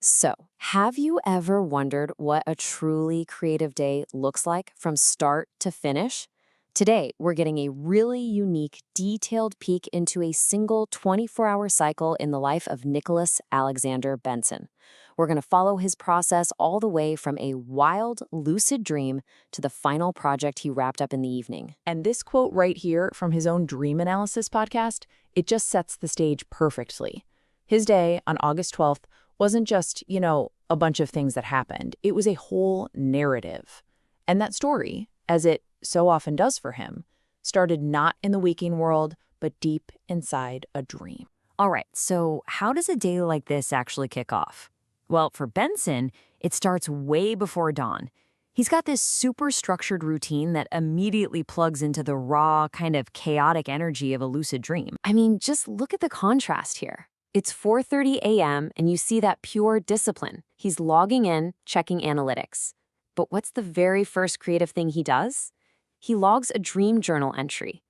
So, have you ever wondered what a truly creative day looks like from start to finish? Today, we're getting a really unique, detailed peek into a single 24-hour cycle in the life of Nicholas Alexander Benson. We're going to follow his process all the way from a wild, lucid dream to the final project he wrapped up in the evening. And this quote right here from his own Dream Analysis podcast, it just sets the stage perfectly. His day on August 12th wasn't just, a bunch of things that happened. It was a whole narrative. And that story, as it so often does for him, started not in the waking world, but deep inside a dream. All right, so how does a day like this actually kick off? Well, for Benson, it starts way before dawn. He's got this super structured routine that immediately plugs into the raw, kind of chaotic energy of a lucid dream. I mean, just look at the contrast here. It's 4:30 a.m. and you see that pure discipline. He's logging in, checking analytics. But what's the very first creative thing he does? He logs a dream journal entry.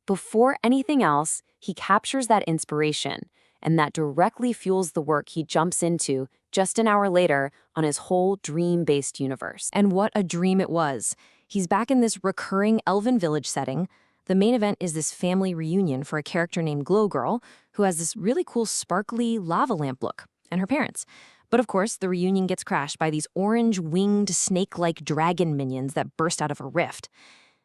Before anything else, he captures that inspiration, and that directly fuels the work he jumps into just an hour later on his whole dream-based universe. And what a dream it was. He's back in this recurring elven village setting. The main event is this family reunion for a character named Glow Girl, who has this really cool sparkly lava lamp look, and her parents. But of course, the reunion gets crashed by these orange-winged, snake-like dragon minions that burst out of a rift.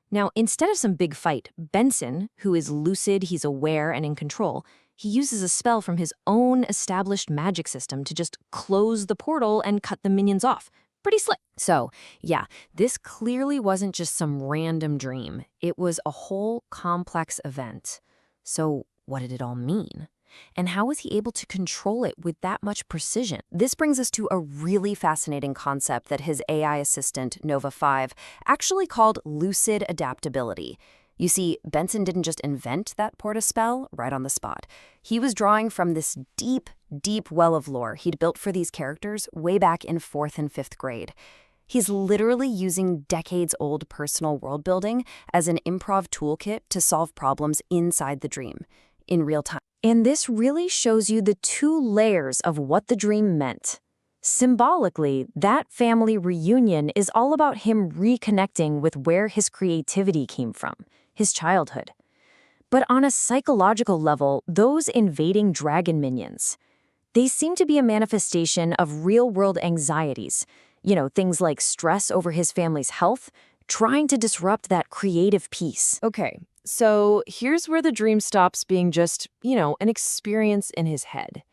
Now, instead of some big fight, Benson, who is lucid, he's aware and in control, he uses a spell from his own established magic system to just close the portal and cut the minions off. Pretty slick. So, yeah, this clearly wasn't just some random dream. It was a whole complex event. So, what did it all mean? And how was he able to control it with that much precision? This brings us to a really fascinating concept that his AI assistant, Nova 5, actually called lucid adaptability. You see, Benson didn't just invent that porta spell right on the spot. He was drawing from this deep, deep well of lore he'd built for these characters way back in 4th and 5th grade. He's literally using decades-old personal world building as an improv toolkit to solve problems inside the dream, in real time. And this really shows you the two layers of what the dream meant. Symbolically, that family reunion is all about him reconnecting with where his creativity came from, his childhood. But on a psychological level, those invading dragon minions, they seem to be a manifestation of real-world anxieties. Things like stress over his family's health, trying to disrupt that creative peace. Okay, so here's where the dream stops being just, an experience in his head.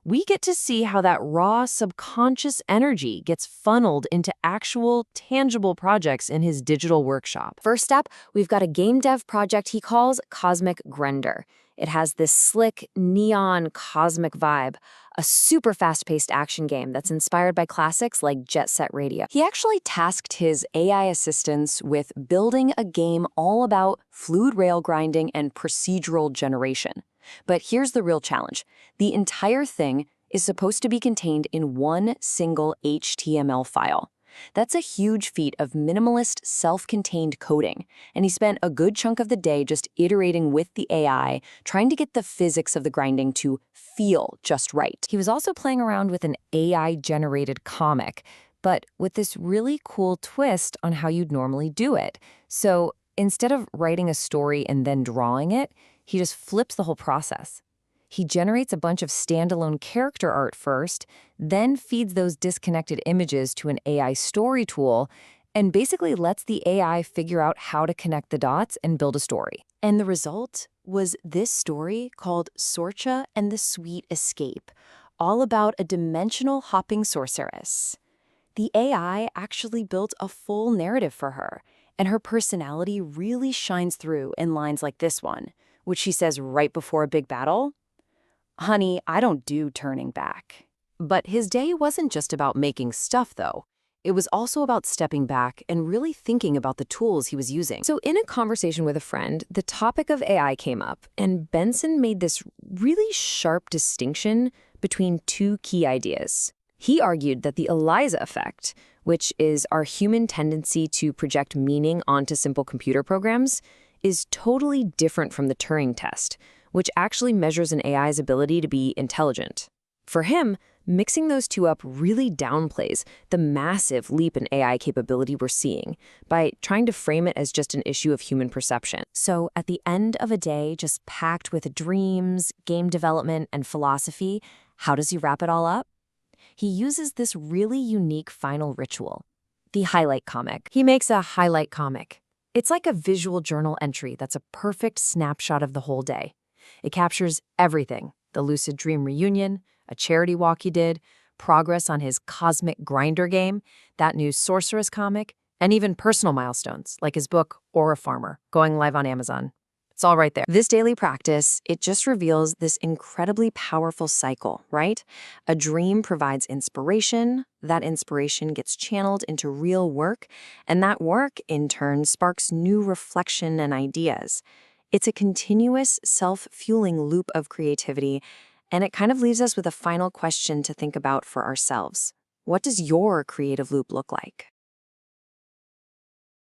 We get to see how that raw subconscious energy gets funneled into actual, tangible projects in his digital workshop. First up, we've got a game dev project he calls Cosmic Grender. It has this slick, neon, cosmic vibe, a super fast-paced action game that's inspired by classics like Jet Set Radio. He actually tasked his AI assistants with building a game all about fluid rail grinding and procedural generation. But here's the real challenge. The entire thing is supposed to be contained in one single HTML file. That's a huge feat of minimalist, self-contained coding, and he spent a good chunk of the day just iterating with the AI, trying to get the physics of the grinding to feel just right. He was also playing around with an AI-generated comic, but with this really cool twist on how you'd normally do it. So instead of writing a story and then drawing it, he just flips the whole process. He generates a bunch of standalone character art first, then feeds those disconnected images to an AI story tool, and basically lets the AI figure out how to connect the dots and build a story. And the result was this story called Sorcha and the Sweet Escape, all about a dimensional hopping sorceress. The AI actually built a full narrative for her, and her personality really shines through in lines like this one, which she says right before a big battle. "Honey, I don't do turning back." But his day wasn't just about making stuff, though. It was also about stepping back and really thinking about the tools he was using. So in a conversation with a friend, the topic of AI came up, and Benson made this really sharp distinction between two key ideas. He argued that the Eliza effect, which is our human tendency to project meaning onto simple computer programs, is totally different from the Turing test, which actually measures an AI's ability to be intelligent. For him, Mixing those two up really downplays the massive leap in AI capability we're seeing by trying to frame it as just an issue of human perception. So at the end of a day just packed with dreams, game development, and philosophy, how does he wrap it all up? He uses this really unique final ritual, the highlight comic. He makes a highlight comic. It's like a visual journal entry that's a perfect snapshot of the whole day. It captures everything: the lucid dream reunion, a charity walk he did, progress on his cosmic grinder game, that new sorceress comic, and even personal milestones like his book Aura Farmer, going live on Amazon. It's all right there. This daily practice, it just reveals this incredibly powerful cycle, right? A dream provides inspiration, that inspiration gets channeled into real work, and that work, in turn, sparks new reflection and ideas. It's a continuous, self-fueling loop of creativity, and it kind of leaves us with a final question to think about for ourselves. What does your creative loop look like?